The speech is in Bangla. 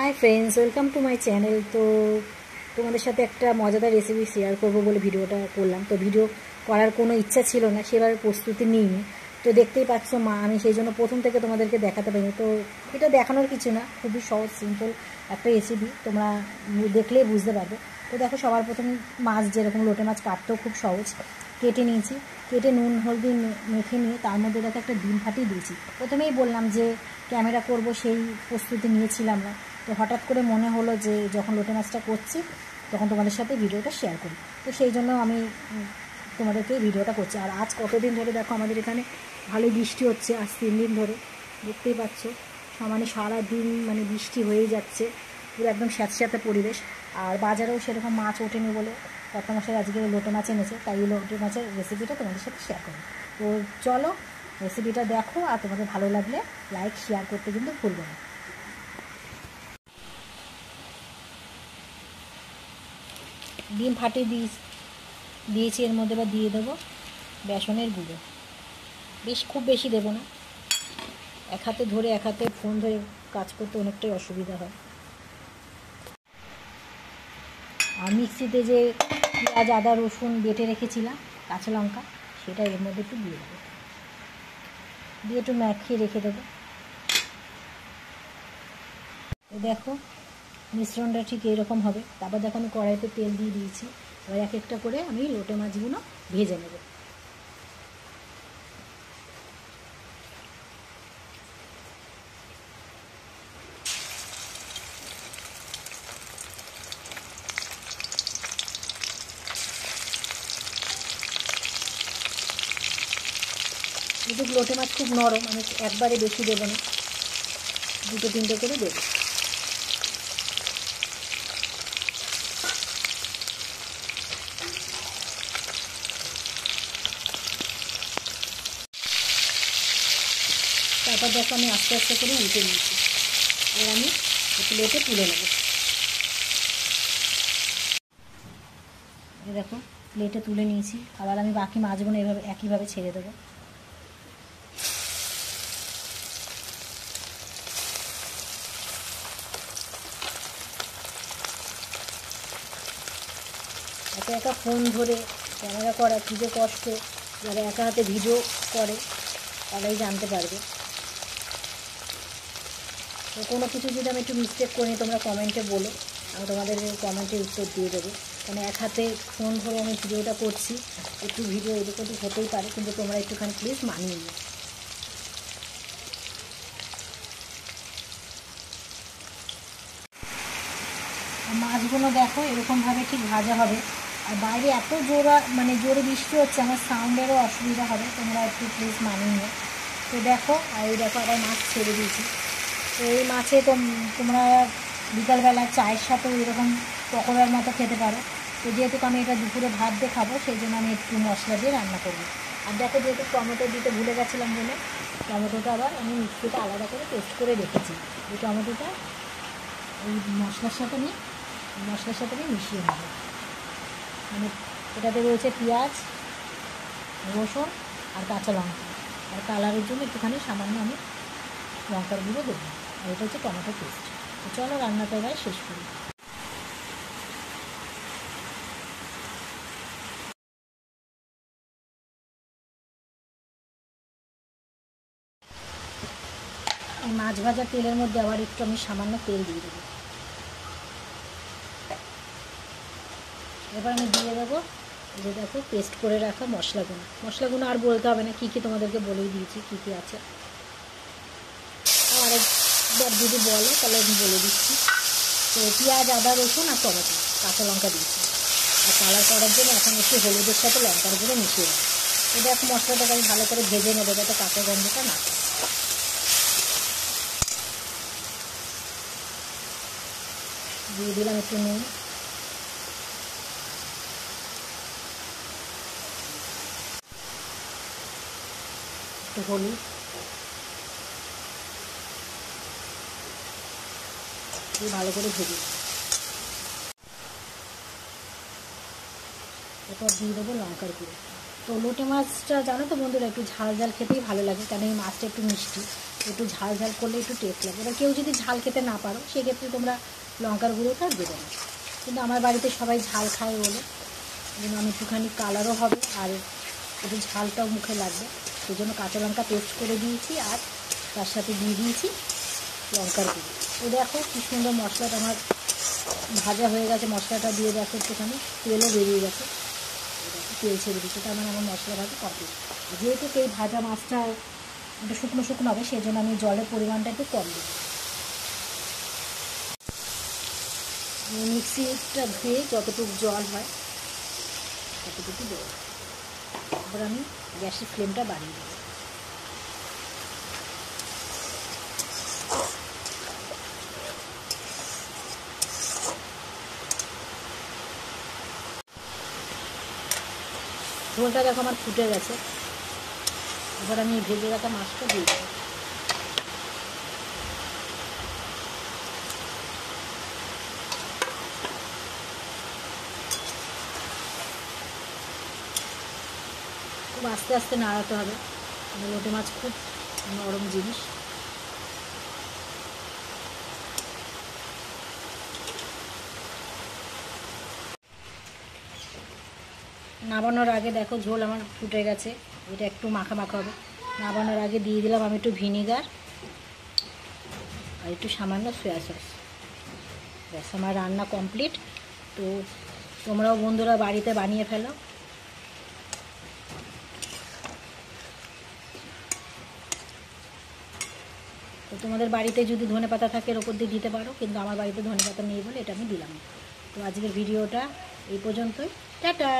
High friends welcome to my channel. तो তোমাদের সাথে একটা মজাদার রেসিপি শেয়ার করব বলে ভিডিওটা করলাম। তো ভিডিও করার কোনো ইচ্ছা ছিল না, সেভাবে প্রস্তুতি নিইনি। তো দেখতেই পাচ্ছ মা, আমি সেই জন্য প্রথম থেকে তোমাদেরকে দেখাতে পারিনি। তো এটা দেখানোর কিছু না, খুবই সহজ সিম্পল একটা রেসিপি, তোমরা দেখলেই বুঝতে পারবে। তো দেখো, সবার প্রথম মাছ, যেরকম লোটে মাছ কাটতেও খুব সহজ, কেটে নিয়েছি। কেটে নুন হলদি মেখে নিয়ে তার মধ্যে দেখো একটা ডিম ফাটিয়ে দিয়েছি। প্রথমেই বললাম যে ক্যামেরা করব, সেই প্রস্তুতি নিয়েছিলাম না। তো হঠাৎ করে মনে হলো যে যখন লোটে মাছটা করছি তখন তোমাদের সাথে ভিডিওটা শেয়ার করি। তো সেই জন্য আমি তোমাদেরকে ভিডিওটা করছি। আর আজ কতদিন ধরে দেখো আমাদের এখানে ভালোই বৃষ্টি হচ্ছে, আজ 3 দিন ধরে দেখতেই পাচ্ছ সমানে সারা দিন মানে বৃষ্টি হয়েই যাচ্ছে, পুরো একদম স্যাঁতস্যাঁতে পরিবেশ। আর বাজারেও সেরকম মাছ ওঠেনি বলে কর্তামশাই আজকে লোটে মাছ এনেছে, তাই এই লোটে মাছের রেসিপিটা তোমাদের সাথে শেয়ার করি। তো চলো রেসিপিটা দেখো, আর তোমাদের ভালো লাগলে লাইক শেয়ার করতে কিন্তু ভুলবে না। ডিম ফাটিয়ে দিয়েছি, এর মধ্যে বা দিয়ে দেবো বেসনের গুঁড়ো। খুব বেশি দেবো না, এক হাতে ধরে এক হাতে ফোন ধরে কাজ করতে অনেকটাই অসুবিধা হয়। আর মিক্সিতে যে পেঁয়াজ আদা রসুন বেটে রেখেছিলাম, কাঁচা লঙ্কা, সেটা এর মধ্যে একটু দিয়ে দেবো, দিয়ে একটু মাখিয়ে রেখে দেবো। দেখো মিশ্রণটা ঠিক এরকম হবে। তারপর দেখো আমি কড়াইতে তেল দিয়ে দিয়েছি, এবার এক একটা করে আমি লোটে মাছগুলো ভেজে নেব। কিন্তু লোটে মাছ খুব নরম, আমি একবারে বেশি দেবো না, 2-3টে করে দেবো। তারপর দেখো আমি আস্তে আস্তে করে উল্টে নিয়েছি, এবার আমি প্লেটে তুলে নেব। দেখো প্লেটে তুলে নিয়েছি, আবার আমি বাকি মাছগুলো এভাবে একইভাবে ছেড়ে দেবো। একা একা ফোন ধরে ক্যামেরা করা কী যে কষ্ট, যারা একা হাতে ভিডিও করে তারাই জানতে পারবে। তো কোনো কিছু যদি আমি একটু মিস্টেক করি তোমরা কমেন্টে বলো, আমি তোমাদের কমেন্টে উত্তর দিয়ে দেবো। কারণ এক হাতে ফোন ধরে আমি ভিডিওটা করছি, একটু ভিডিও এদিক ওদিক হতেই পারে, কিন্তু তোমরা একটুখানি প্লিজ মানিয়ে নিও। মাছগুলো দেখো এরকমভাবে ঠিক ভাজা হবে। আর বাইরে এত জোরে বৃষ্টি হচ্ছে, আমার সাউন্ডেরও অসুবিধা হবে, তোমরা একটু প্লিজ মানিয়ে নিও। তো দেখো, আর এই দেখো আবার মাছ ছেড়ে দিয়েছি। তো এই মাছে তোমরা বিকালবেলা চায়ের সাথেও এরকম পকোড়ার মতো খেতে পারো। তো যেহেতু আমি এটা দুপুরে ভাত দিয়ে খাবো, সেই জন্য আমি একটু মশলা দিয়ে রান্না করবো। আর দেখো, যেহেতু টমেটো দিতে ভুলে গেছিলাম বলে টমেটোটা আবার আমি মিক্সিতে আলাদা করে পেস্ট করে রেখেছি। এই টমেটোটা এই মশলার সাথে আমি মিশিয়ে নেব। মানে এটাতে রয়েছে পেঁয়াজ রসুন আর কাঁচা লঙ্কা, আর কালারের জন্য একটুখানি সামান্য আমি লঙ্কার গুঁড়ো দেবো। আর এটা হচ্ছে টমেটো পেস্ট। তো চলো রান্নাটা এবার শেষ করি। এই মাছ ভাজা তেলের মধ্যে আবার একটু আমি সামান্য তেল দিয়ে দেবো। এবার আমি দিয়ে দেবো যে দেখো পেস্ট করে রাখা মশলাগুলো আর বলতে হবে না, কী কী তোমাদেরকে বলেই দিয়েছি কী কী আছে। আর একবার যদি বলো তাহলে আমি বলে দিচ্ছি। তো পেঁয়াজ আদা রসুন আর টমেটো কাঁচা লঙ্কা দিয়েছি। আর কালার করার জন্য এখন একটু হলুদের সাথে লঙ্কার গুঁড়ো মিশিয়ে দেবো। এটা এখন মশলাটাকে আমি ভালো করে ভেজে নেবো যাতে কাঁচা গন্ধটা না থাকে। দিয়ে দিলাম একটু নুন, একটু হলুদ, দিয়ে ভালো করে ভেজে নেব। এরপর দিয়ে দেবো লঙ্কার গুঁড়ো। তো লোটে মাছটা জানো তো বন্ধুরা, একটু ঝাল ঝাল খেতেই ভালো লাগে, কারণ এই মাছটা একটু মিষ্টি। তো একটু ঝাল ঝাল করলে একটু টেস্ট লাগবে। এবার কেউ যদি ঝাল খেতে না পারো সেক্ষেত্রে তোমরা লঙ্কার গুঁড়োটা দেবে না, কিন্তু আমার বাড়িতে সবাই ঝাল খায় বলে যেন আমি একটুখানি কালারও হবে আর একটু ঝালটাও মুখে লাগবে, সেই জন্য কাঁচা লঙ্কা পেস্ট করে দিয়েছি আর তার সাথে দিয়ে দিয়েছি লঙ্কার গুঁড়ো। তো দেখো কী সুন্দর মশলাটা আমার ভাজা হয়ে গেছে, মশলাটা দিয়ে দেখো একটুখানি তেলও বেরিয়ে গেছে, তেল ছেড়ে দিচ্ছে, তার মানে আমার মশলা ভাজা কমপ্লিট। যেহেতু এই ভাজা মাছটা একটু শুকনো শুকনো হবে সেই জন্য আমি জলের পরিমাণটা একটু কম দিই। মিক্সিটা ধুয়ে যতটুকু জল হয় ততটুকু দেবো। এবার আমি গ্যাসের ফ্লেমটা বাড়িয়ে দেবো। ঝোলটা দেখো আমার ফুটে গেছে, এবার আমি ভেজে রাখা মাছটা দিয়ে দেবো। খুব আস্তে আস্তে নাড়াতে হবে, লোটে মাছ খুব নরম জিনিস। নামানোর আগে দেখো ঝোল আমার ফুটে গেছে, এটা একটু মাখা মাখা হবে। নামানোর আগে দিয়ে দিলাম আমি একটু ভিনিগার আর একটু সামান্য সয়া সস। ব্যাস আমার রান্না কমপ্লিট। তো তোমরাও বন্ধুরা বাড়িতে বানিয়ে ফেলো। তো তোমাদের বাড়িতে যদি ধনেপাতা থাকে এর ওপর দিয়ে দিতে পারো, কিন্তু আমার বাড়িতে ধনেপাতা নেই বলে এটা আমি দিলাম। তো আজকের ভিডিওটা এই পর্যন্তই, টাটা।